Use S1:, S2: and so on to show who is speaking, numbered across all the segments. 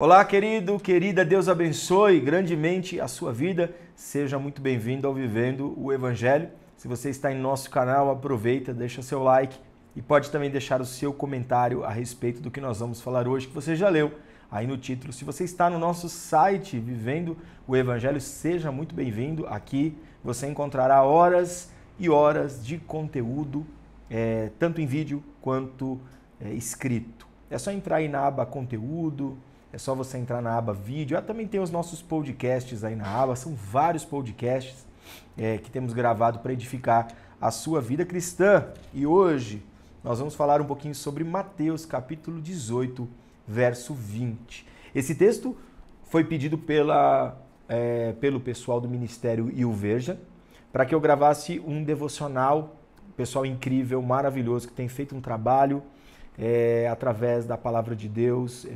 S1: Olá, querido, querida, Deus abençoe grandemente a sua vida. Seja muito bem-vindo ao Vivendo o Evangelho. Se você está em nosso canal, aproveita, deixa seu like e pode também deixar o seu comentário a respeito do que nós vamos falar hoje, que você já leu aí no título. Se você está no nosso site Vivendo o Evangelho, seja muito bem-vindo. Aqui você encontrará horas e horas de conteúdo, tanto em vídeo quanto escrito. É só entrar aí na aba Conteúdo. É só você entrar na aba Vídeo. Também tem os nossos podcasts aí na aba. São vários podcasts que temos gravado para edificar a sua vida cristã. E hoje nós vamos falar um pouquinho sobre Mateus capítulo 18, verso 20. Esse texto foi pedido pelo pessoal do Ministério YouVersion para que eu gravasse um devocional. Pessoal incrível, maravilhoso, que tem feito um trabalho através da palavra de Deus,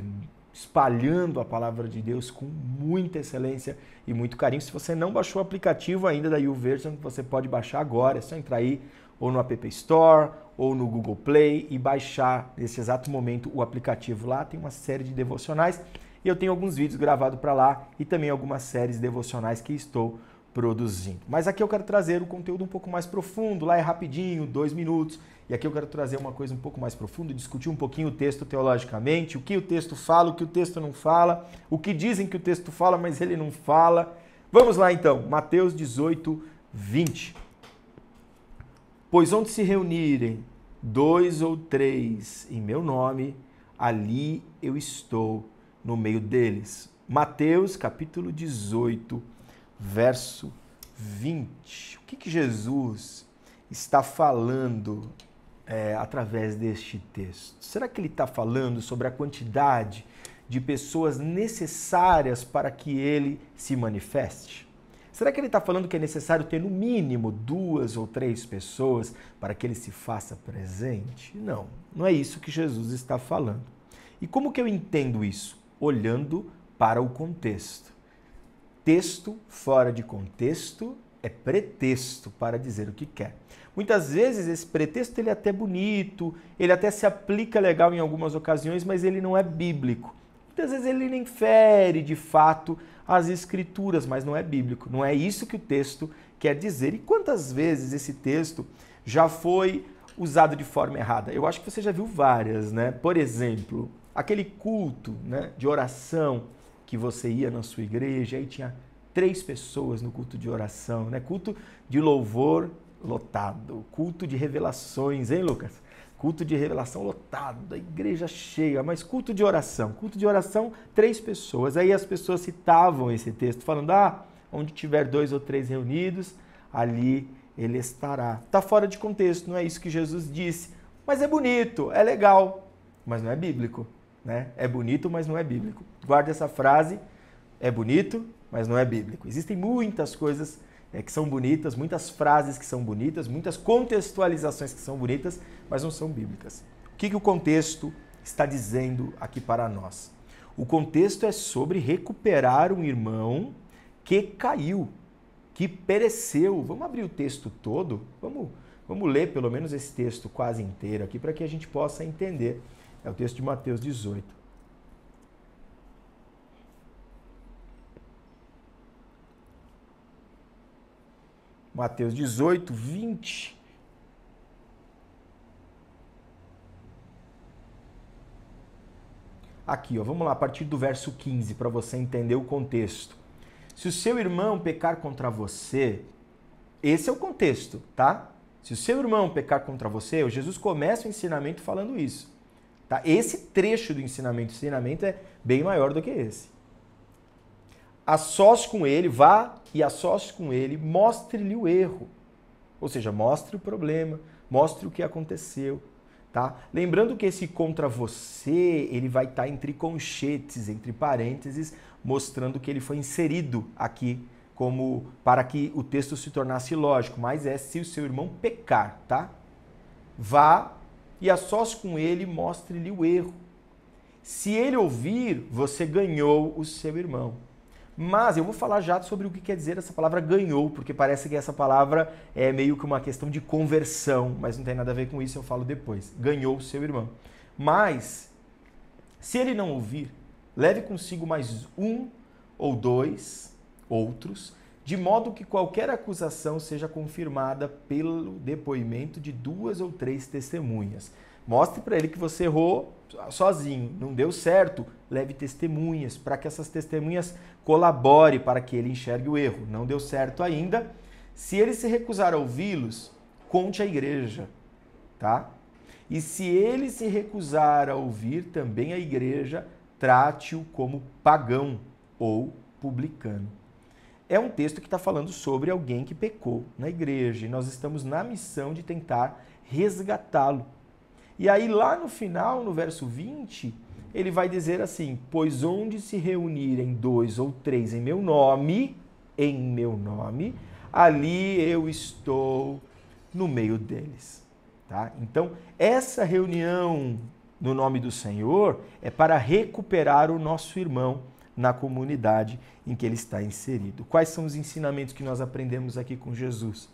S1: espalhando a palavra de Deus com muita excelência e muito carinho. Se você não baixou o aplicativo ainda da YouVersion, você pode baixar agora. É só entrar aí ou no App Store ou no Google Play e baixar nesse exato momento o aplicativo. Lá tem uma série de devocionais e eu tenho alguns vídeos gravados para lá e também algumas séries devocionais que estou produzindo. Mas aqui eu quero trazer um conteúdo um pouco mais profundo. Lá é rapidinho, 2 minutos. E aqui eu quero trazer uma coisa um pouco mais profunda, discutir um pouquinho o texto teologicamente, o que o texto fala, o que o texto não fala, o que dizem que o texto fala, mas ele não fala. Vamos lá então, Mateus 18, 20. Pois onde se reunirem 2 ou 3 em meu nome, ali eu estou no meio deles. Mateus capítulo 18, verso 20. O que Jesus está falando através deste texto? Será que ele está falando sobre a quantidade de pessoas necessárias para que ele se manifeste? Será que ele está falando que é necessário ter no mínimo 2 ou 3 pessoas para que ele se faça presente? Não, não é isso que Jesus está falando. E como que eu entendo isso? Olhando para o contexto. Texto fora de contexto é pretexto para dizer o que quer. Muitas vezes esse pretexto ele é até bonito, ele até se aplica legal em algumas ocasiões, mas ele não é bíblico. Muitas vezes ele infere de fato as escrituras, mas não é bíblico. Não é isso que o texto quer dizer. E quantas vezes esse texto já foi usado de forma errada? Eu acho que você já viu várias, né? Por exemplo, aquele culto, né, de oração que você ia na sua igreja, aí tinha 3 pessoas no culto de oração, né? Culto de louvor lotado, culto de revelações, hein, Lucas? Culto de revelação lotado, a igreja cheia, mas culto de oração, 3 pessoas. Aí as pessoas citavam esse texto, falando, onde tiver 2 ou 3 reunidos, ali ele estará. Está fora de contexto, não é isso que Jesus disse, mas é bonito, é legal, mas não é bíblico, né? É bonito, mas não é bíblico. Guarda essa frase, é bonito, mas não é bíblico. Existem muitas coisas que são bonitas, muitas frases que são bonitas, muitas contextualizações que são bonitas, mas não são bíblicas. O que o contexto está dizendo aqui para nós? O contexto é sobre recuperar um irmão que caiu, que pereceu. Vamos abrir o texto todo? Vamos ler pelo menos esse texto quase inteiro aqui para que a gente possa entender. É o texto de Mateus 18. Mateus 18, 20. Aqui, vamos lá, a partir do verso 15, para você entender o contexto. Se o seu irmão pecar contra você, esse é o contexto, tá? Se o seu irmão pecar contra você, o Jesus começa o ensinamento falando isso. Tá? Esse trecho do ensinamento é bem maior do que esse. A sós com ele, vá e a sós com ele, mostre-lhe o erro. Ou seja, mostre o problema, mostre o que aconteceu. Tá? Lembrando que esse contra você, ele vai estar entre conchetes, entre parênteses, mostrando que ele foi inserido aqui como para que o texto se tornasse lógico. Mas é se o seu irmão pecar, tá? Vá e a sós com ele, mostre-lhe o erro. Se ele ouvir, você ganhou o seu irmão. Mas eu vou falar já sobre o que quer dizer essa palavra ganhou, porque parece que essa palavra é meio que uma questão de conversão, mas não tem nada a ver com isso, eu falo depois. Ganhou o seu irmão. Mas, se ele não ouvir, leve consigo mais um ou dois outros, de modo que qualquer acusação seja confirmada pelo depoimento de 2 ou 3 testemunhas. Mostre para ele que você errou sozinho, não deu certo, leve testemunhas, para que essas testemunhas colaborem para que ele enxergue o erro. Não deu certo ainda. Se ele se recusar a ouvi-los, conte à igreja, tá? E se ele se recusar a ouvir também a igreja, trate-o como pagão ou publicano. É um texto que está falando sobre alguém que pecou na igreja e nós estamos na missão de tentar resgatá-lo. E aí lá no final, no verso 20, ele vai dizer assim: pois onde se reunirem 2 ou 3 em meu nome, ali eu estou no meio deles. Tá? Então, essa reunião no nome do Senhor é para recuperar o nosso irmão na comunidade em que ele está inserido. Quais são os ensinamentos que nós aprendemos aqui com Jesus?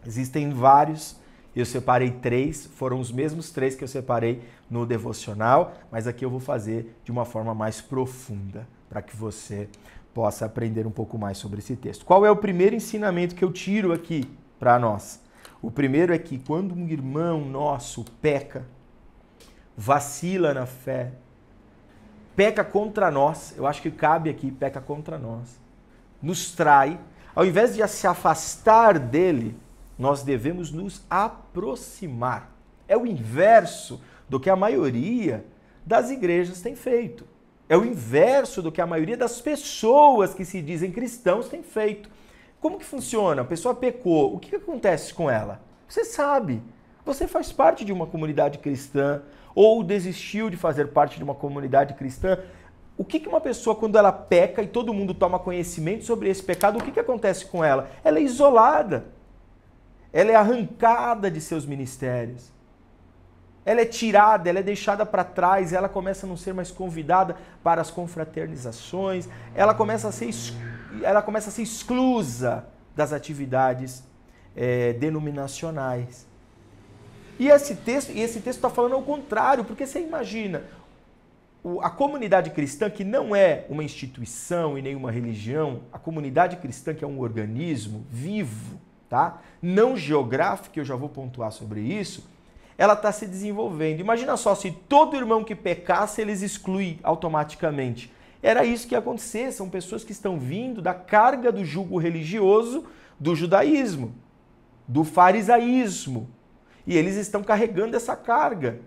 S1: Existem vários, eu separei 3, foram os mesmos 3 que eu separei no devocional, mas aqui eu vou fazer de uma forma mais profunda, para que você possa aprender um pouco mais sobre esse texto. Qual é o primeiro ensinamento que eu tiro aqui para nós? O primeiro é que quando um irmão nosso peca, vacila na fé, peca contra nós, eu acho que cabe aqui, peca contra nós, nos trai, ao invés de se afastar dele, nós devemos nos aproximar. É o inverso do que a maioria das igrejas tem feito. É o inverso do que a maioria das pessoas que se dizem cristãos tem feito. Como que funciona? A pessoa pecou, o que acontece com ela? Você sabe, você faz parte de uma comunidade cristã ou desistiu de fazer parte de uma comunidade cristã. O que uma pessoa, quando ela peca e todo mundo toma conhecimento sobre esse pecado, o que acontece com ela? Ela é isolada, ela é arrancada de seus ministérios, ela é tirada, ela é deixada para trás, ela começa a não ser mais convidada para as confraternizações, ela começa a ser exclusa das atividades denominacionais. E esse texto está falando ao contrário, porque você imagina, a comunidade cristã, que não é uma instituição e nem uma religião, a comunidade cristã, que é um organismo vivo, tá? Não geográfico, eu já vou pontuar sobre isso, ela está se desenvolvendo. Imagina só, se todo irmão que pecasse, eles excluem automaticamente. Era isso que ia acontecer, são pessoas que estão vindo da carga do jugo religioso do judaísmo, do farisaísmo, e eles estão carregando essa carga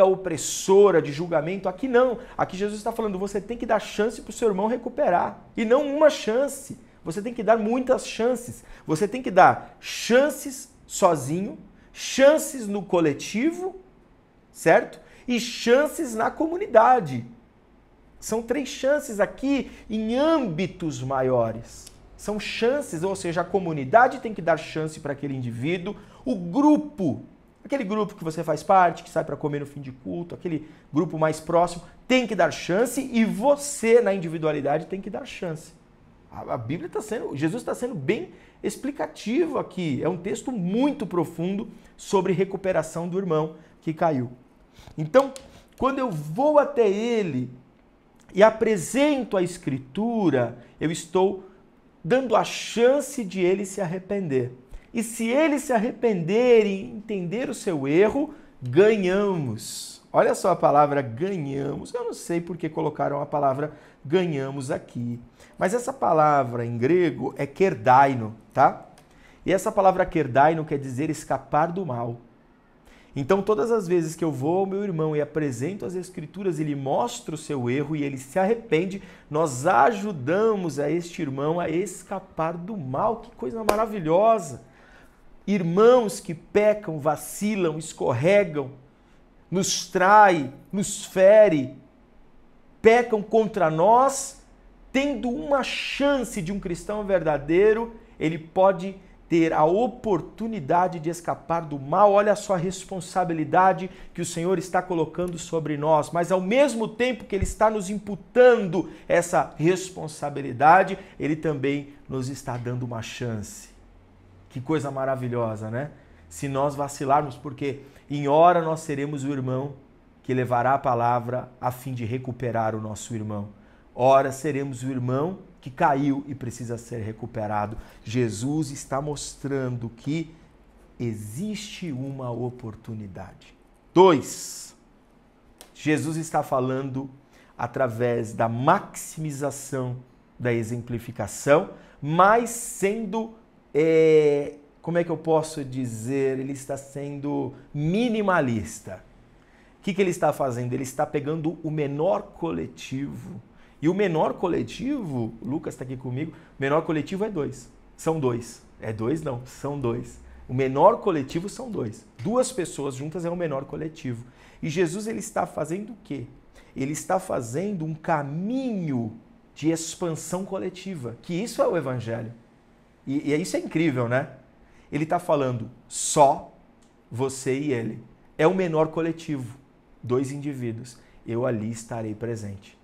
S1: opressora de julgamento. Aqui não, aqui Jesus está falando, você tem que dar chance para o seu irmão recuperar, e não uma chance, você tem que dar muitas chances, você tem que dar chances sozinho, chances no coletivo, certo? E chances na comunidade. São 3 chances aqui em âmbitos maiores. São chances, ou seja, a comunidade tem que dar chance para aquele indivíduo, o grupo, aquele grupo que você faz parte, que sai para comer no fim de culto, aquele grupo mais próximo, tem que dar chance, e você, na individualidade, tem que dar chance. A Bíblia Jesus está sendo bem explicativo aqui. É um texto muito profundo sobre recuperação do irmão que caiu. Então, quando eu vou até ele e apresento a Escritura, eu estou dando a chance de ele se arrepender. E se ele se arrepender e entender o seu erro, ganhamos. Olha só a palavra ganhamos. Eu não sei por que colocaram a palavra ganhamos aqui. Mas essa palavra em grego é kerdaino, tá? E essa palavra kerdaino quer dizer escapar do mal. Então, todas as vezes que eu vou ao meu irmão e apresento as Escrituras, ele mostra o seu erro e ele se arrepende, nós ajudamos a este irmão a escapar do mal. Que coisa maravilhosa! Irmãos que pecam, vacilam, escorregam, nos traem, nos ferem, pecam contra nós, tendo uma chance de um cristão verdadeiro, ele pode ter a oportunidade de escapar do mal. Olha só a responsabilidade que o Senhor está colocando sobre nós, mas ao mesmo tempo que Ele está nos imputando essa responsabilidade, Ele também nos está dando uma chance. Que coisa maravilhosa, né? Se nós vacilarmos, porque em hora nós seremos o irmão que levará a palavra a fim de recuperar o nosso irmão. Ora, seremos o irmão que caiu e precisa ser recuperado. Jesus está mostrando que existe uma oportunidade. 2. Jesus está falando através da maximização da exemplificação, mas sendo, como é que eu posso dizer? Ele está sendo minimalista. O que ele está fazendo? Ele está pegando o menor coletivo. E o menor coletivo, o Lucas está aqui comigo, o menor coletivo é 2. São 2. É 2 não, são 2. O menor coletivo são 2. 2 pessoas juntas é o menor coletivo. E Jesus ele está fazendo o quê? Ele está fazendo um caminho de expansão coletiva, que isso é o Evangelho. E isso é incrível, né? Ele está falando só você e ele. É o menor coletivo, 2 indivíduos. Eu ali estarei presente.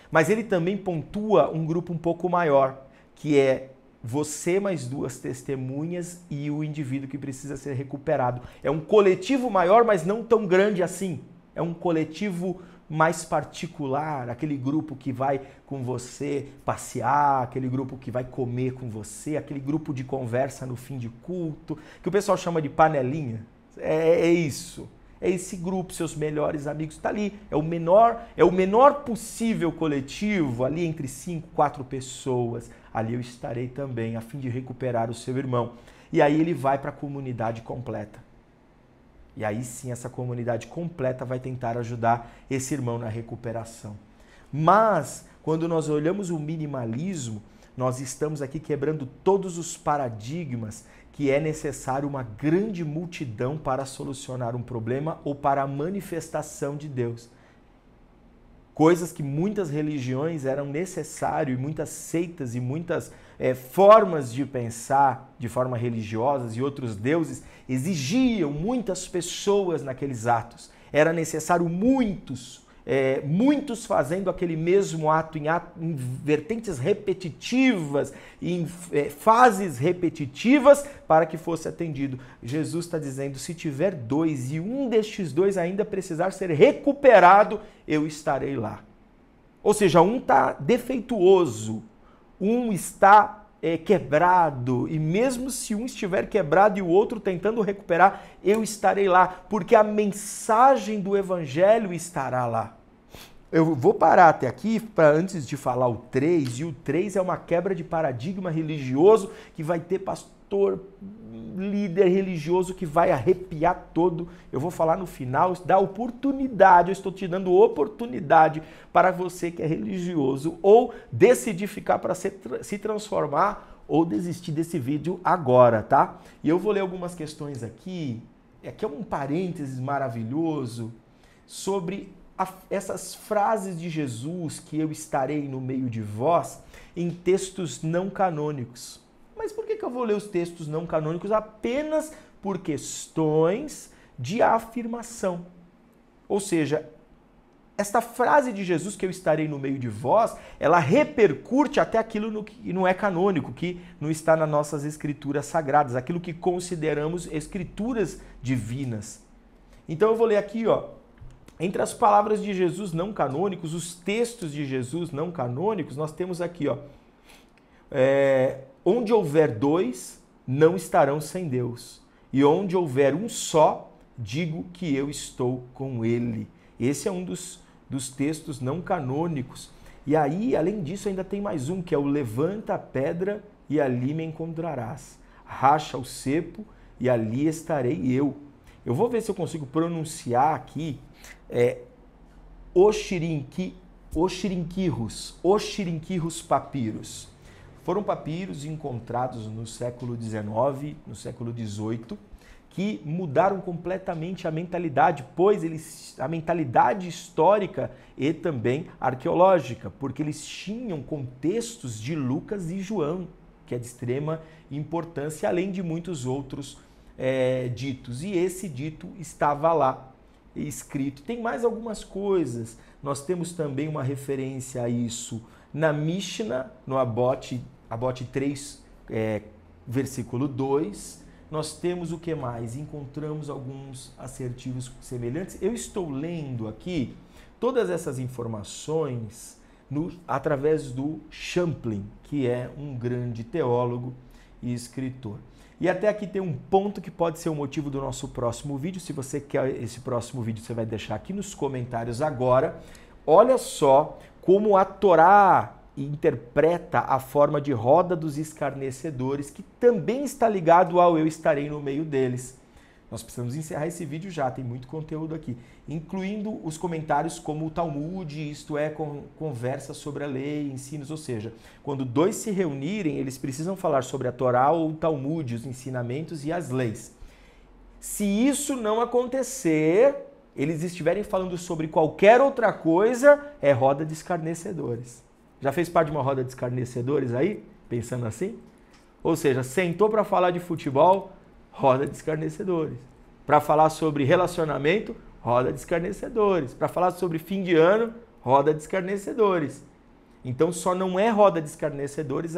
S1: Mas ele também pontua um grupo um pouco maior, que é você mais 2 testemunhas e o indivíduo que precisa ser recuperado. É um coletivo maior, mas não tão grande assim. É um coletivo mais particular, aquele grupo que vai com você passear, aquele grupo que vai comer com você, aquele grupo de conversa no fim de culto, que o pessoal chama de panelinha. É isso. É esse grupo, seus melhores amigos, está ali. É o menor possível coletivo, ali entre 5, 4 pessoas. Ali eu estarei também, a fim de recuperar o seu irmão. E aí ele vai para a comunidade completa. E aí sim, essa comunidade completa vai tentar ajudar esse irmão na recuperação. Mas, quando nós olhamos o minimalismo, nós estamos aqui quebrando todos os paradigmas que é necessário uma grande multidão para solucionar um problema ou para a manifestação de Deus. Coisas que muitas religiões eram necessárias, e muitas seitas e muitas formas de pensar de forma religiosas e outros deuses exigiam muitas pessoas naqueles atos. Era necessário muitos fazendo aquele mesmo ato em vertentes repetitivas, em fases repetitivas para que fosse atendido. Jesus está dizendo, se tiver 2 e um destes 2 ainda precisar ser recuperado, eu estarei lá. Ou seja, um está defeituoso, um está quebrado, e mesmo se um estiver quebrado e o outro tentando recuperar, eu estarei lá, porque a mensagem do Evangelho estará lá. Eu vou parar até aqui para antes de falar o 3, e o 3 é uma quebra de paradigma religioso que vai ter pastor, líder religioso que vai arrepiar todo. Eu vou falar no final, dá oportunidade, eu estou te dando oportunidade para você que é religioso ou decidir ficar para se transformar ou desistir desse vídeo agora, tá? E eu vou ler algumas questões aqui. Aqui é um parênteses maravilhoso sobre essas frases de Jesus, que eu estarei no meio de vós, em textos não canônicos. Mas por que eu vou ler os textos não canônicos? Apenas por questões de afirmação. Ou seja, esta frase de Jesus, que eu estarei no meio de vós, ela repercute até aquilo que não é canônico, que não está nas nossas escrituras sagradas, aquilo que consideramos escrituras divinas. Então eu vou ler aqui, entre as palavras de Jesus não canônicos, os textos de Jesus não canônicos, nós temos aqui, onde houver 2, não estarão sem Deus. E onde houver um só, digo que eu estou com ele. Esse é um dos textos não canônicos. E aí, além disso, ainda tem mais um, que é o levanta a pedra e ali me encontrarás. Racha o cepo e ali estarei eu. Eu vou ver se eu consigo pronunciar aqui Oxirrinquirros papiros. Foram papiros encontrados no século XIX, no século XVIII, que mudaram completamente a mentalidade, a mentalidade histórica e também arqueológica, porque eles tinham contextos de Lucas e João, que é de extrema importância, além de muitos outros ditos. E esse dito estava lá escrito. Tem mais algumas coisas. Nós temos também uma referência a isso na Mishnah, no Abot 3, versículo 2. nós temos o que mais? Encontramos alguns assertivos semelhantes. Eu estou lendo aqui todas essas informações através do Champlin, que é um grande teólogo e escritor. E até aqui tem um ponto que pode ser o motivo do nosso próximo vídeo. Se você quer esse próximo vídeo, você vai deixar aqui nos comentários agora. Olha só como a Torá interpreta a forma de roda dos escarnecedores, que também está ligado ao eu estarei no meio deles. Nós precisamos encerrar esse vídeo já, tem muito conteúdo aqui, incluindo os comentários como o Talmud, isto é, conversa sobre a lei, ensinos, ou seja, quando dois se reunirem, eles precisam falar sobre a Torá ou o Talmud, os ensinamentos e as leis. Se isso não acontecer, eles estiverem falando sobre qualquer outra coisa, é roda de escarnecedores. Já fez parte de uma roda de escarnecedores aí? Pensando assim? Ou seja, sentou para falar de futebol, roda de escarnecedores. Para falar sobre relacionamento, roda de escarnecedores. Para falar sobre fim de ano, roda de escarnecedores. Então só não é roda de escarnecedores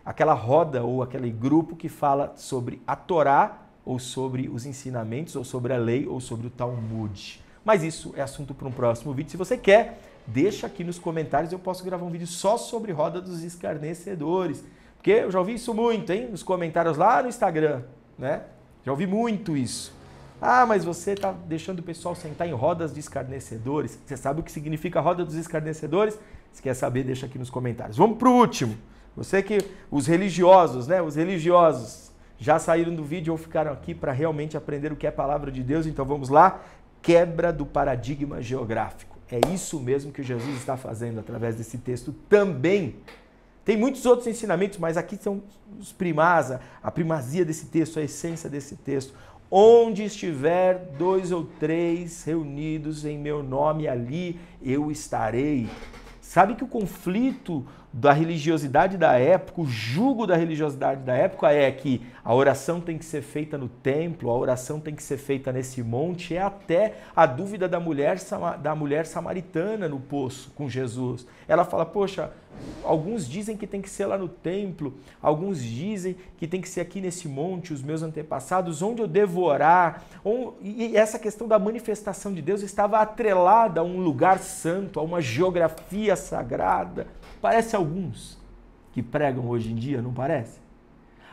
S1: aquela roda ou aquele grupo que fala sobre a Torá, ou sobre os ensinamentos, ou sobre a lei, ou sobre o Talmud. Mas isso é assunto para um próximo vídeo. Se você quer, deixa aqui nos comentários, eu posso gravar um vídeo só sobre roda dos escarnecedores. Porque eu já ouvi isso muito, hein? Nos comentários lá no Instagram, né? Já ouvi muito isso. Ah, mas você está deixando o pessoal sentar em rodas de escarnecedores. Você sabe o que significa roda dos escarnecedores? Se quer saber, deixa aqui nos comentários. Vamos para o último. Você que os religiosos, né? Os religiosos já saíram do vídeo ou ficaram aqui para realmente aprender o que é a palavra de Deus. Então vamos lá. Quebra do paradigma geográfico. É isso mesmo que Jesus está fazendo através desse texto também. Tem muitos outros ensinamentos, mas aqui são os primaz, a primazia desse texto, a essência desse texto. Onde estiver 2 ou 3 reunidos em meu nome, ali eu estarei. Sabe que o conflito da religiosidade da época, o jugo da religiosidade da época é que a oração tem que ser feita no templo, a oração tem que ser feita nesse monte, é até a dúvida da mulher samaritana no poço com Jesus. Ela fala, poxa, alguns dizem que tem que ser lá no templo, alguns dizem que tem que ser aqui nesse monte, os meus antepassados, onde eu devo orar? E essa questão da manifestação de Deus estava atrelada a um lugar santo, a uma geografia sagrada. Parece alguns que pregam hoje em dia, não parece?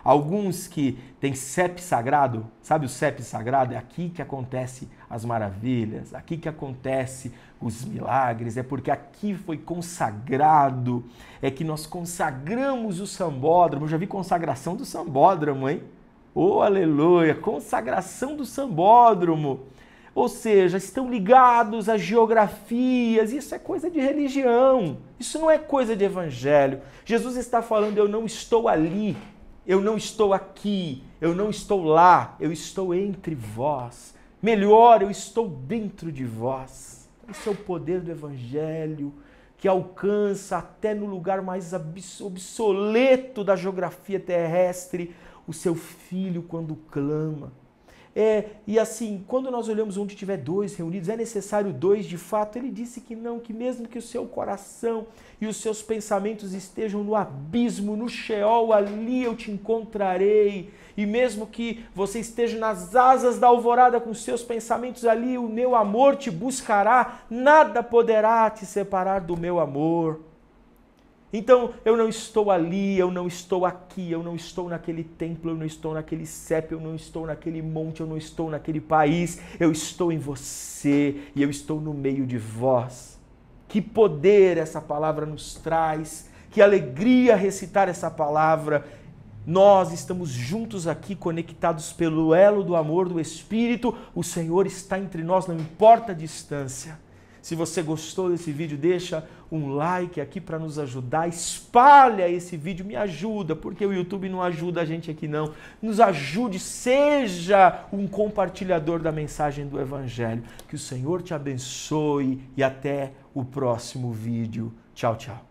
S1: Alguns que têm CEP sagrado, sabe o CEP sagrado? É aqui que acontece as maravilhas, aqui que acontece os milagres, é porque aqui foi consagrado, é que nós consagramos o sambódromo. Eu já vi consagração do sambódromo, hein? Oh, aleluia! Consagração do sambódromo. Ou seja, estão ligados às geografias, isso é coisa de religião, isso não é coisa de evangelho. Jesus está falando, eu não estou ali, eu não estou aqui, eu não estou lá, eu estou entre vós. Melhor, eu estou dentro de vós. Esse é o poder do evangelho, que alcança até no lugar mais obsoleto da geografia terrestre, o seu filho quando clama. E assim, quando nós olhamos onde tiver 2 reunidos, é necessário 2 de fato? Ele disse que não, que mesmo que o seu coração e os seus pensamentos estejam no abismo, no Sheol, ali eu te encontrarei. E mesmo que você esteja nas asas da alvorada com seus pensamentos ali, o meu amor te buscará, nada poderá te separar do meu amor. Então, eu não estou ali, eu não estou aqui, eu não estou naquele templo, eu não estou naquele CEP, eu não estou naquele monte, eu não estou naquele país, eu estou em você e eu estou no meio de vós. Que poder essa palavra nos traz, que alegria recitar essa palavra. Nós estamos juntos aqui, conectados pelo elo do amor do Espírito, o Senhor está entre nós, não importa a distância. Se você gostou desse vídeo, deixa um like aqui para nos ajudar. Espalha esse vídeo, me ajuda, porque o YouTube não ajuda a gente aqui não. Nos ajude, seja um compartilhador da mensagem do Evangelho. Que o Senhor te abençoe e até o próximo vídeo. Tchau, tchau.